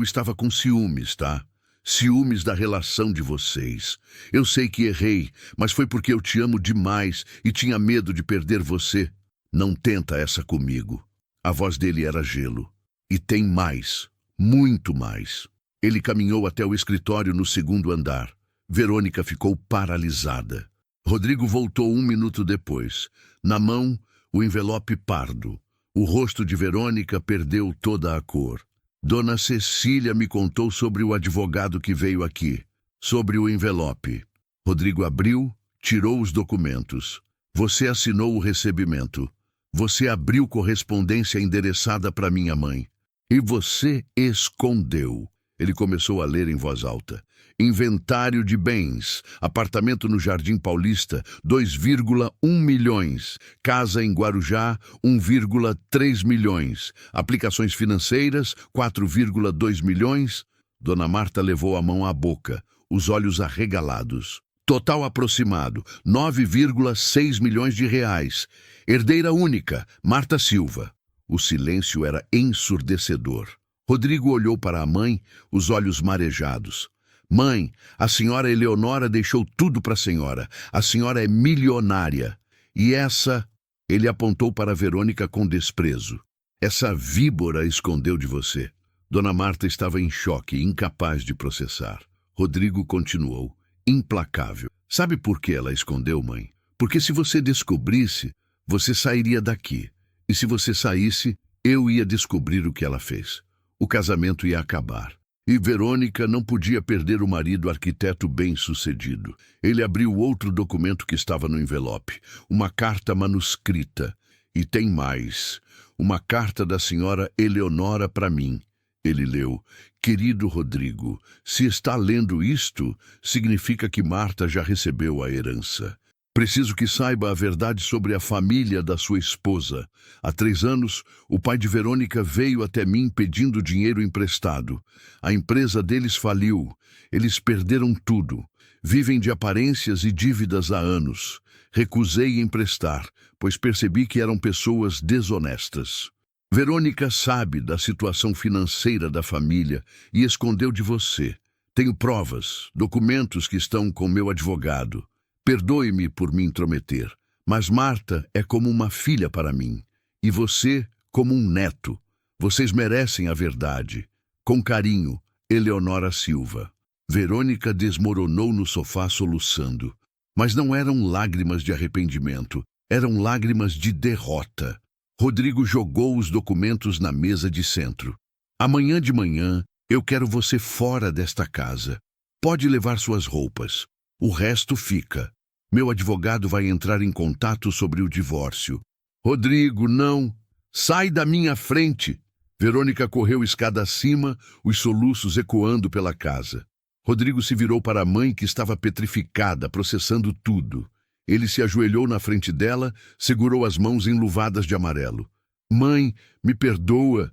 estava com ciúmes, tá? Ciúmes da relação de vocês. Eu sei que errei, mas foi porque eu te amo demais e tinha medo de perder você. Não tenta essa comigo. A voz dele era gelo. E tem mais. Muito mais. Ele caminhou até o escritório no 2º andar. Verônica ficou paralisada. Rodrigo voltou 1 minuto depois. Na mão, o envelope pardo. O rosto de Verônica perdeu toda a cor. Dona Cecília me contou sobre o advogado que veio aqui. Sobre o envelope. Rodrigo abriu, tirou os documentos. Você assinou o recebimento. Você abriu correspondência endereçada para minha mãe. E você escondeu. Ele começou a ler em voz alta. Inventário de bens. Apartamento no Jardim Paulista, 2,1 milhões. Casa em Guarujá, 1,3 milhões. Aplicações financeiras, 4,2 milhões. Dona Marta levou a mão à boca, os olhos arregalados. Total aproximado, 9,6 milhões de reais. Herdeira única, Marta Silva. O silêncio era ensurdecedor. Rodrigo olhou para a mãe, os olhos marejados. Mãe, a senhora Eleonora deixou tudo para a senhora. A senhora é milionária. E essa... Ele apontou para Verônica com desprezo. Essa víbora escondeu de você. Dona Marta estava em choque, incapaz de processar. Rodrigo continuou, implacável. Sabe por que ela escondeu, mãe? Porque se você descobrisse, você sairia daqui. E se você saísse, eu ia descobrir o que ela fez. O casamento ia acabar. E Verônica não podia perder o marido arquiteto bem-sucedido. Ele abriu outro documento que estava no envelope. Uma carta manuscrita. E tem mais. Uma carta da senhora Eleonora para mim. Ele leu. Querido Rodrigo, se está lendo isto, significa que Marta já recebeu a herança. Preciso que saiba a verdade sobre a família da sua esposa. Há 3 anos, o pai de Verônica veio até mim pedindo dinheiro emprestado. A empresa deles faliu. Eles perderam tudo. Vivem de aparências e dívidas há anos. Recusei emprestar, pois percebi que eram pessoas desonestas. Verônica sabe da situação financeira da família e escondeu de você. Tenho provas, documentos que estão com meu advogado. Perdoe-me por me intrometer, mas Marta é como uma filha para mim, e você como um neto. Vocês merecem a verdade. Com carinho, Eleonora Silva. Verônica desmoronou no sofá soluçando. Mas não eram lágrimas de arrependimento, eram lágrimas de derrota. Rodrigo jogou os documentos na mesa de centro. Amanhã de manhã, eu quero você fora desta casa. Pode levar suas roupas. O resto fica. Meu advogado vai entrar em contato sobre o divórcio. Rodrigo, não! Sai da minha frente! Verônica correu escada acima, os soluços ecoando pela casa. Rodrigo se virou para a mãe, que estava petrificada, processando tudo. Ele se ajoelhou na frente dela, segurou as mãos enluvadas de amarelo. Mãe, me perdoa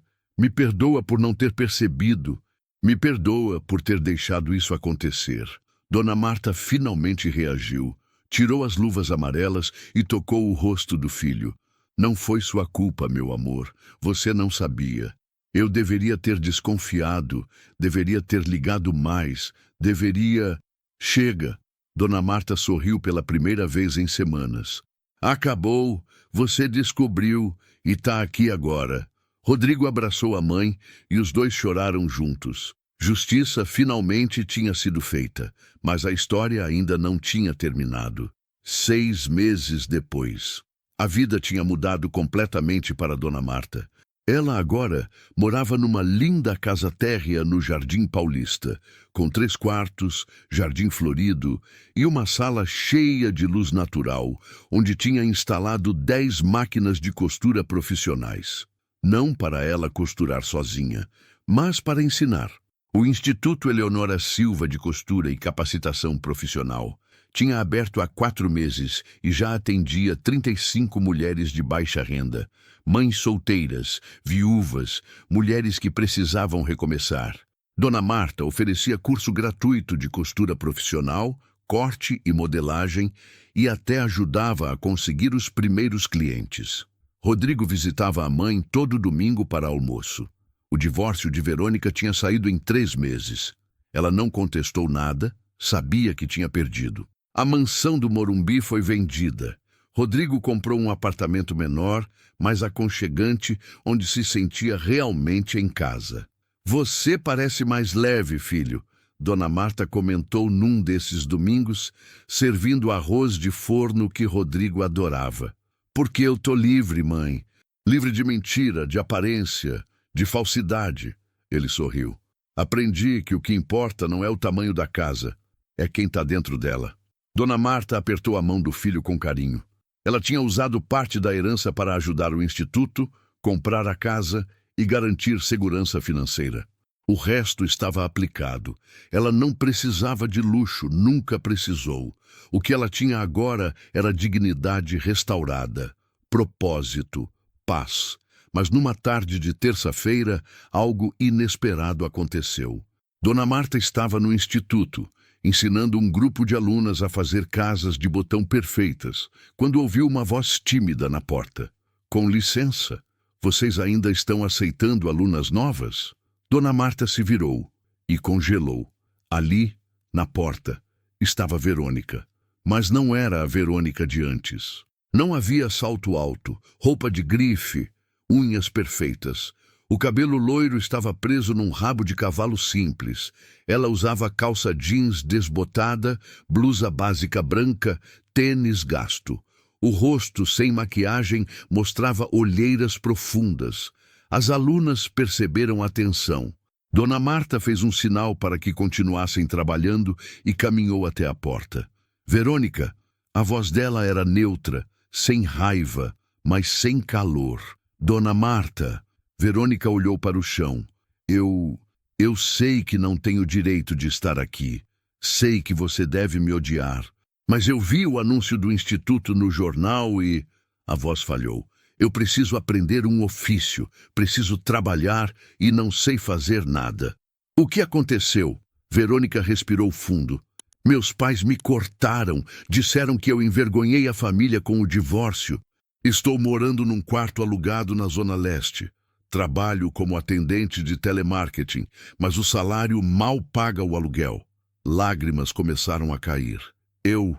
por não ter percebido. Me perdoa por ter deixado isso acontecer. Dona Marta finalmente reagiu. Tirou as luvas amarelas e tocou o rosto do filho. Não foi sua culpa, meu amor. Você não sabia. Eu deveria ter desconfiado, deveria ter ligado mais, deveria... Chega! Dona Marta sorriu pela primeira vez em semanas. Acabou, você descobriu e tá aqui agora. Rodrigo abraçou a mãe e os dois choraram juntos. Justiça finalmente tinha sido feita, mas a história ainda não tinha terminado. 6 meses depois, a vida tinha mudado completamente para Dona Marta. Ela agora morava numa linda casa térrea no Jardim Paulista, com 3 quartos, jardim florido e uma sala cheia de luz natural, onde tinha instalado 10 máquinas de costura profissionais. Não para ela costurar sozinha, mas para ensinar. O Instituto Eleonora Silva de Costura e Capacitação Profissional tinha aberto há 4 meses e já atendia 35 mulheres de baixa renda, mães solteiras, viúvas, mulheres que precisavam recomeçar. Dona Marta oferecia curso gratuito de costura profissional, corte e modelagem e até ajudava a conseguir os primeiros clientes. Rodrigo visitava a mãe todo domingo para almoço. O divórcio de Verônica tinha saído em 3 meses. Ela não contestou nada, sabia que tinha perdido. A mansão do Morumbi foi vendida. Rodrigo comprou um apartamento menor, mais aconchegante, onde se sentia realmente em casa. Você parece mais leve, filho, Dona Marta comentou num desses domingos, servindo arroz de forno que Rodrigo adorava. Porque eu tô livre, mãe. Livre de mentira, de aparência, de falsidade. Ele sorriu. Aprendi que o que importa não é o tamanho da casa, é quem tá dentro dela. Dona Marta apertou a mão do filho com carinho. Ela tinha usado parte da herança para ajudar o instituto, comprar a casa e garantir segurança financeira. O resto estava aplicado. Ela não precisava de luxo, nunca precisou. O que ela tinha agora era dignidade restaurada, propósito, paz. Mas numa tarde de terça-feira, algo inesperado aconteceu. Dona Marta estava no instituto, ensinando um grupo de alunas a fazer casas de botão perfeitas, quando ouviu uma voz tímida na porta. Com licença, vocês ainda estão aceitando alunas novas? Dona Marta se virou e congelou. Ali, na porta, estava Verônica. Mas não era a Verônica de antes. Não havia salto alto, roupa de grife, unhas perfeitas. O cabelo loiro estava preso num rabo de cavalo simples. Ela usava calça jeans desbotada, blusa básica branca, tênis gasto. O rosto, sem maquiagem, mostrava olheiras profundas. As alunas perceberam a tensão. Dona Marta fez um sinal para que continuassem trabalhando e caminhou até a porta. Verônica, a voz dela era neutra, sem raiva, mas sem calor. Dona Marta... Verônica olhou para o chão. Eu sei que não tenho direito de estar aqui. Sei que você deve me odiar. Mas eu vi o anúncio do instituto no jornal e... A voz falhou. Eu preciso aprender um ofício, preciso trabalhar e não sei fazer nada. O que aconteceu? Verônica respirou fundo. Meus pais me cortaram, disseram que eu envergonhei a família com o divórcio. Estou morando num quarto alugado na Zona Leste. Trabalho como atendente de telemarketing, mas o salário mal paga o aluguel. Lágrimas começaram a cair. Eu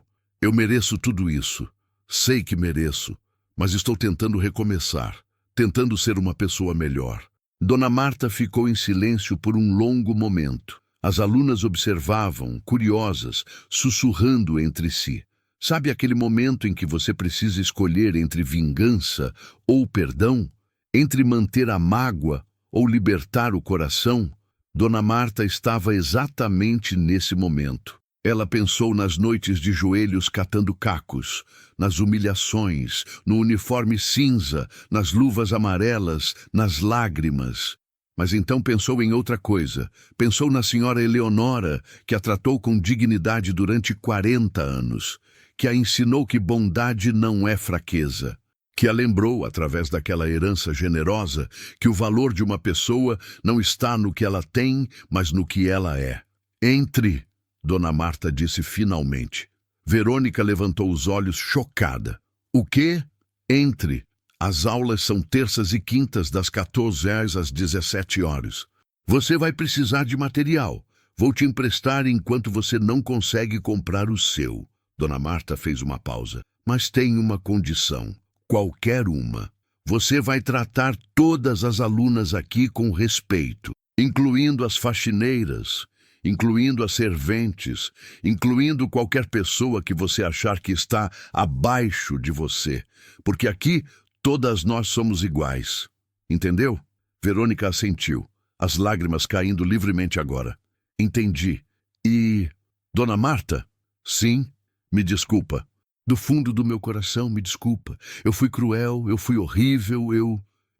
mereço tudo isso. Sei que mereço, mas estou tentando recomeçar, tentando ser uma pessoa melhor. Dona Marta ficou em silêncio por um longo momento. As alunas observavam, curiosas, sussurrando entre si. Sabe aquele momento em que você precisa escolher entre vingança ou perdão? Entre manter a mágoa ou libertar o coração? Dona Marta estava exatamente nesse momento. Ela pensou nas noites de joelhos catando cacos, nas humilhações, no uniforme cinza, nas luvas amarelas, nas lágrimas. Mas então pensou em outra coisa. Pensou na senhora Eleonora, que a tratou com dignidade durante 40 anos, que a ensinou que bondade não é fraqueza, que a lembrou, através daquela herança generosa, que o valor de uma pessoa não está no que ela tem, mas no que ela é. Entre, Dona Marta disse finalmente. Verônica levantou os olhos chocada. O quê? Entre. As aulas são terças e quintas das 14 às 17 horas. Você vai precisar de material. Vou te emprestar enquanto você não consegue comprar o seu. Dona Marta fez uma pausa. Mas tem uma condição. Qualquer uma. Você vai tratar todas as alunas aqui com respeito, incluindo as faxineiras, incluindo as serventes, incluindo qualquer pessoa que você achar que está abaixo de você. Porque aqui todas nós somos iguais. Entendeu? Verônica assentiu, as lágrimas caindo livremente agora. Entendi. E... Dona Marta? Sim, me desculpa. Do fundo do meu coração, me desculpa. Eu fui cruel, eu fui horrível,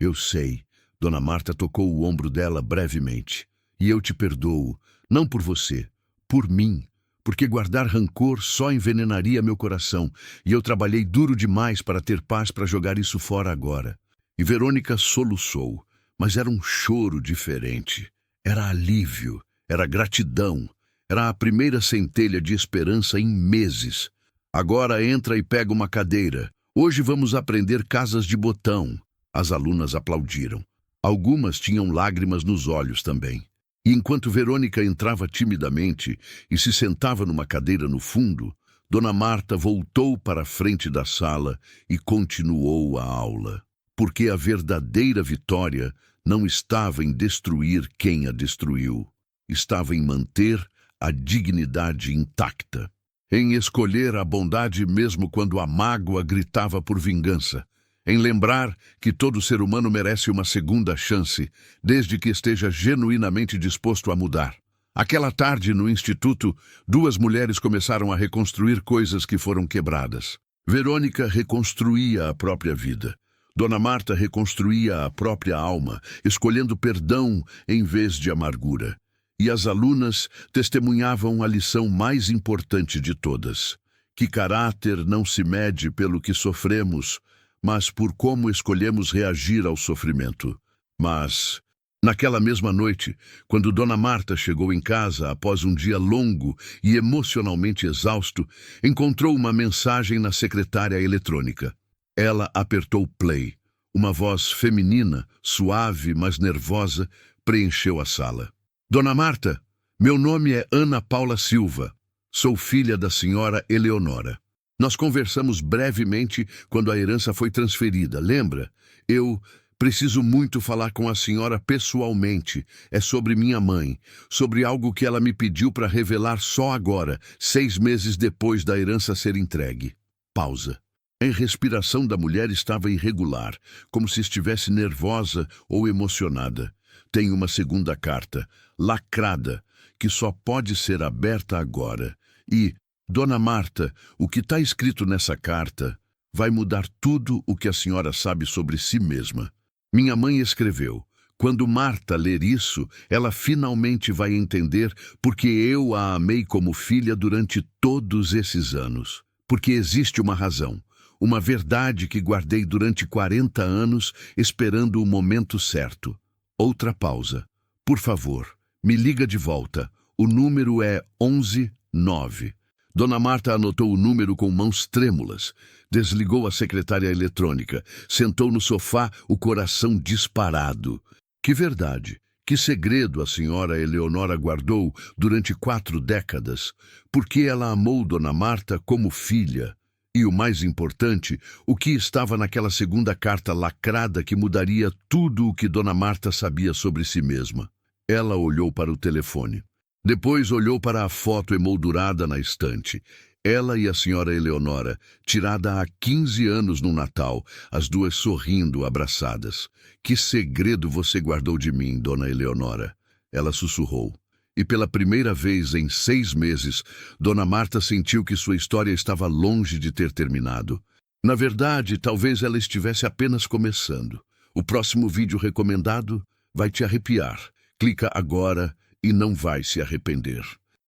Eu sei. Dona Marta tocou o ombro dela brevemente. E eu te perdoo, não por você, por mim. Porque guardar rancor só envenenaria meu coração. E eu trabalhei duro demais para ter paz para jogar isso fora agora. E Verônica soluçou, mas era um choro diferente. Era alívio, era gratidão. Era a primeira centelha de esperança em meses. Agora entra e pega uma cadeira. Hoje vamos aprender casas de botão. As alunas aplaudiram. Algumas tinham lágrimas nos olhos também. E enquanto Verônica entrava timidamente e se sentava numa cadeira no fundo, Dona Marta voltou para a frente da sala e continuou a aula. Porque a verdadeira vitória não estava em destruir quem a destruiu. Estava em manter a dignidade intacta. Em escolher a bondade mesmo quando a mágoa gritava por vingança, em lembrar que todo ser humano merece uma segunda chance, desde que esteja genuinamente disposto a mudar. Aquela tarde, no instituto, duas mulheres começaram a reconstruir coisas que foram quebradas. Verônica reconstruía a própria vida. Dona Marta reconstruía a própria alma, escolhendo perdão em vez de amargura. E as alunas testemunhavam a lição mais importante de todas, que caráter não se mede pelo que sofremos, mas por como escolhemos reagir ao sofrimento. Mas, naquela mesma noite, quando Dona Marta chegou em casa após um dia longo e emocionalmente exausto, encontrou uma mensagem na secretária eletrônica. Ela apertou play. Uma voz feminina, suave, mas nervosa, preencheu a sala. Dona Marta, meu nome é Ana Paula Silva. Sou filha da senhora Eleonora. Nós conversamos brevemente quando a herança foi transferida, lembra? Eu preciso muito falar com a senhora pessoalmente. É sobre minha mãe, sobre algo que ela me pediu para revelar só agora, 6 meses depois da herança ser entregue. Pausa. A respiração da mulher estava irregular, como se estivesse nervosa ou emocionada. Tem uma segunda carta, lacrada, que só pode ser aberta agora. E, Dona Marta, o que está escrito nessa carta vai mudar tudo o que a senhora sabe sobre si mesma. Minha mãe escreveu. Quando Marta ler isso, ela finalmente vai entender porque eu a amei como filha durante todos esses anos. Porque existe uma razão, uma verdade que guardei durante 40 anos esperando o momento certo. Outra pausa. Por favor, me liga de volta. O número é 119. Dona Marta anotou o número com mãos trêmulas. Desligou a secretária eletrônica. Sentou no sofá, o coração disparado. Que verdade, que segredo a senhora Eleonora guardou durante 4 décadas? Porque ela amou Dona Marta como filha. E o mais importante, o que estava naquela segunda carta lacrada que mudaria tudo o que Dona Marta sabia sobre si mesma. Ela olhou para o telefone. Depois olhou para a foto emoldurada na estante. Ela e a senhora Eleonora, tirada há 15 anos no Natal, as duas sorrindo, abraçadas. Que segredo você guardou de mim, Dona Eleonora? Ela sussurrou. E pela primeira vez em 6 meses, Dona Marta sentiu que sua história estava longe de ter terminado. Na verdade, talvez ela estivesse apenas começando. O próximo vídeo recomendado vai te arrepiar. Clica agora e não vai se arrepender.